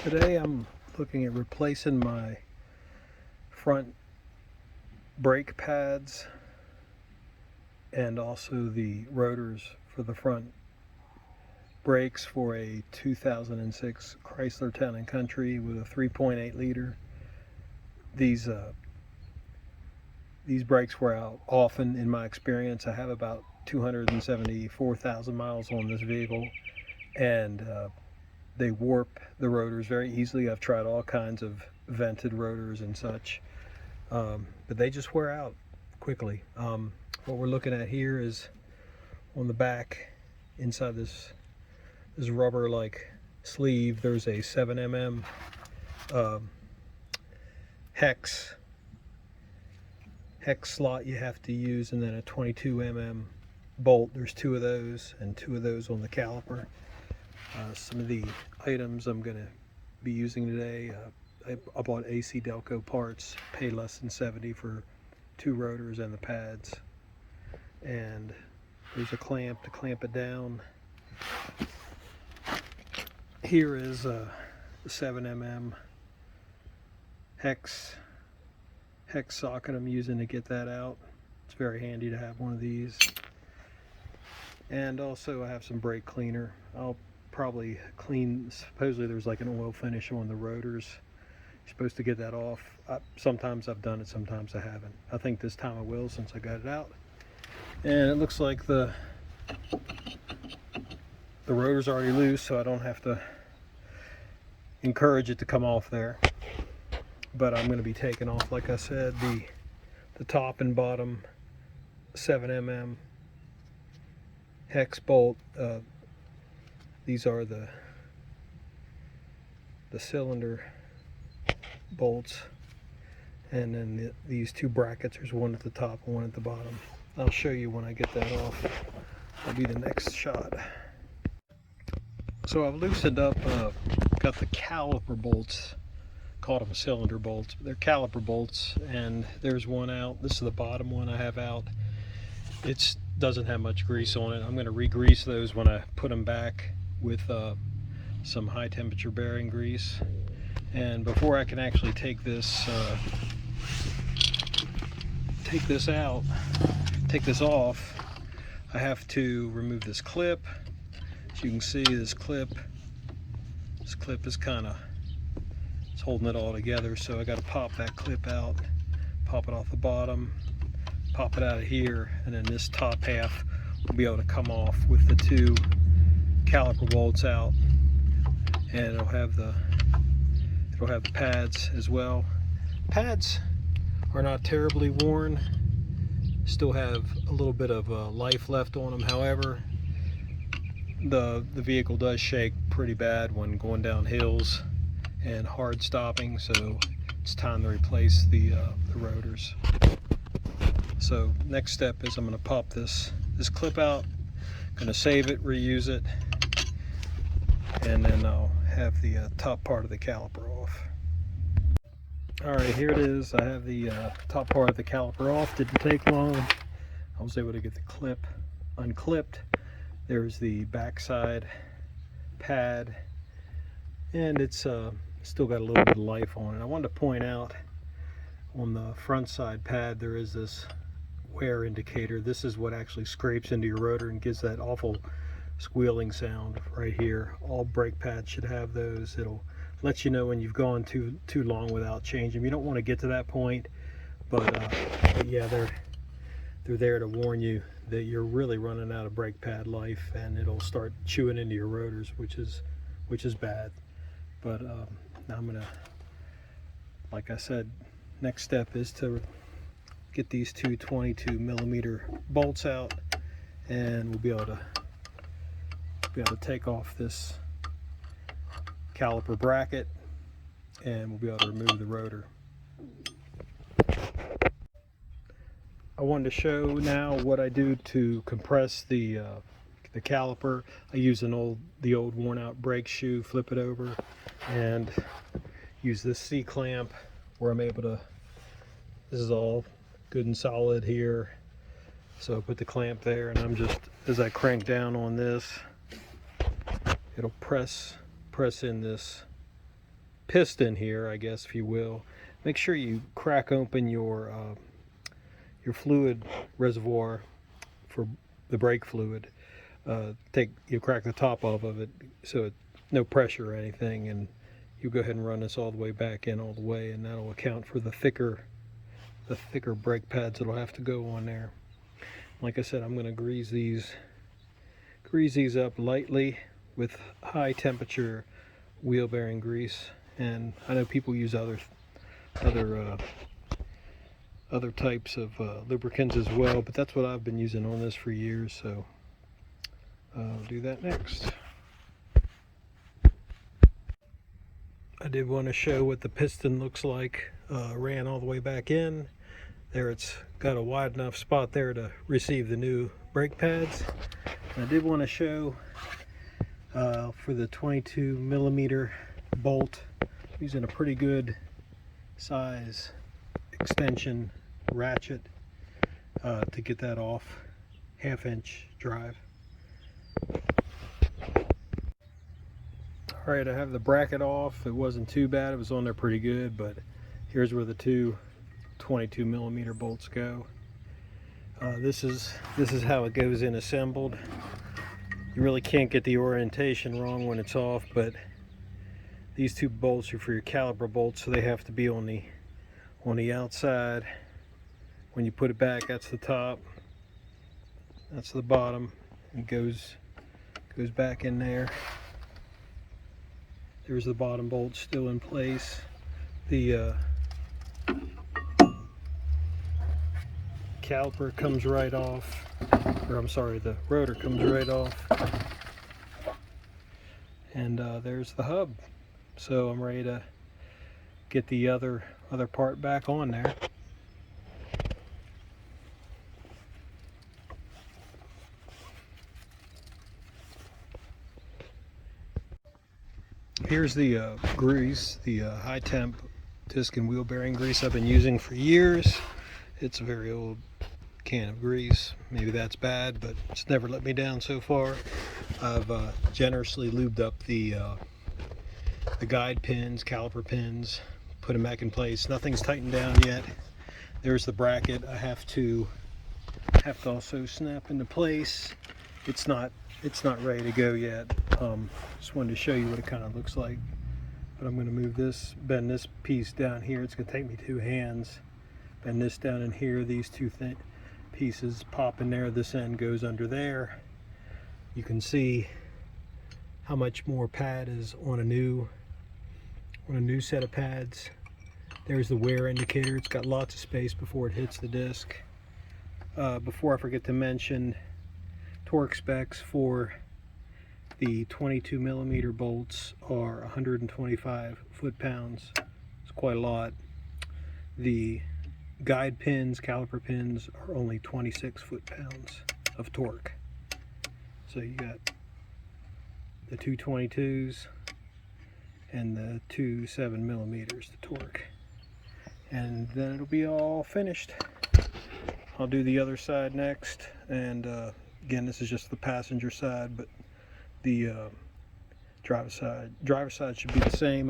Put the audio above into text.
Today I'm looking at replacing my front brake pads and also the rotors for the front brakes for a 2006 Chrysler Town & Country with a 3.8 liter. These brakes wear out often in my experience. I have about 274,000 miles on this vehicle, and they warp the rotors very easily. I've tried all kinds of vented rotors and such, but they just wear out quickly. What we're looking at here is on the back, inside this rubber like sleeve, there's a 7mm hex slot you have to use, and then a 22mm bolt. There's two of those and two of those on the caliper. Some of the items I'm going to be using today, I bought AC Delco parts, paid less than $70 for two rotors and the pads, and there's a clamp to clamp it down. Here is the 7mm hex socket I'm using to get that out. It's very handy to have one of these. And also I have some brake cleaner. I'll probably clean, supposedly there's like an oil finish on the rotors. You're supposed to get that off. Sometimes I've done it, sometimes I haven't. I think this time I will, since I got it out. And it looks like the rotor's already loose, so I don't have to encourage it to come off there. But I'm going to be taking off, like I said, the top and bottom 7mm hex bolt. These are the cylinder bolts, and then these two brackets, there's one at the top and one at the bottom. I'll show you when I get that off. That'll be the next shot. So I've loosened up, got the caliper bolts, called them cylinder bolts, but they're caliper bolts, and there's one out. This is the bottom one I have out. It doesn't have much grease on it. I'm going to re-grease those when I put them back with some high temperature bearing grease. And before I can actually take this off, I have to remove this clip. As you can see, this clip is kind of, it's holding it all together, so I got to pop that clip out, pop it off the bottom, pop it out of here, and then this top half will be able to come off with the two caliper bolts out, and it'll have the pads as well. Pads are not terribly worn, still have a little bit of life left on them. However, the vehicle does shake pretty bad when going down hills and hard stopping, so it's time to replace the rotors. So next step is I'm going to pop this clip out, going to save it, reuse it, and then I'll have the top part of the caliper off. Alright, here it is. I have the top part of the caliper off. Didn't take long. I was able to get the clip unclipped. There's the backside pad, and it's still got a little bit of life on it. I wanted to point out on the front side pad there is this wear indicator. This is what actually scrapes into your rotor and gives that awful squealing sound right here. All brake pads should have those. It'll let you know when you've gone too long without changing them. You don't want to get to that point, but yeah, they're there to warn you that you're really running out of brake pad life, and it'll start chewing into your rotors, which is bad. But now I'm gonna, like I said, next step is to get these two 22mm bolts out, and we'll be able to take off this caliper bracket, and we'll be able to remove the rotor. I wanted to show now what I do to compress the caliper. I use the old worn out brake shoe, flip it over, and use this C-clamp where I'm able to, this is all good and solid here, so I put the clamp there, and I'm just, as I crank down on this, it'll press in this piston here, I guess if you will, make sure you crack open your fluid reservoir for the brake fluid. You crack the top off of it so it's no pressure or anything, and you go ahead and run this all the way back in all the way, and that'll account for the thicker brake pads that'll have to go on there. Like I said, I'm going to grease these up lightly with high temperature wheel bearing grease, and I know people use other types of lubricants as well, but that's what I've been using on this for years, so I'll do that next. I did want to show what the piston looks like. Ran all the way back in. There, it's got a wide enough spot there to receive the new brake pads. And I did want to show for the 22 millimeter bolt, using a pretty good size extension ratchet to get that off, 1/2-inch drive. Alright, I have the bracket off. It wasn't too bad, it was on there pretty good, but here's where the two 22 millimeter bolts go. This is how it goes in assembled. You really can't get the orientation wrong when it's off, but these two bolts are for your caliper bolts, so they have to be on the outside. When you put it back, that's the top, that's the bottom, and goes back in there. There's the bottom bolt still in place. The caliper comes right off, or I'm sorry, the rotor comes right off. And there's the hub. So I'm ready to get the other part back on there. Here's the grease, the high temp disc and wheel bearing grease I've been using for years. It's a very old can of grease. Maybe that's bad, but it's never let me down so far. I've generously lubed up the guide pins, caliper pins, put them back in place. Nothing's tightened down yet. There's the bracket. I have to also snap into place. It's not ready to go yet. Just wanted to show you what it kind of looks like. But I'm going to move this, bend this piece down here. It's going to take me 2 hands. Bend this down in here. These two pieces pop in there. This end goes under there. You can see how much more pad is on a new set of pads. There's the wear indicator. It's got lots of space before it hits the disc. Before I forget to mention, torque specs for the 22 millimeter bolts are 125 foot-pounds. It's quite a lot. The guide pins, caliper pins, are only 26 foot-pounds of torque. So you got the 222s and the 2 7 millimeters to torque, and then it'll be all finished. I'll do the other side next, and again, this is just the passenger side, but the driver's side should be the same.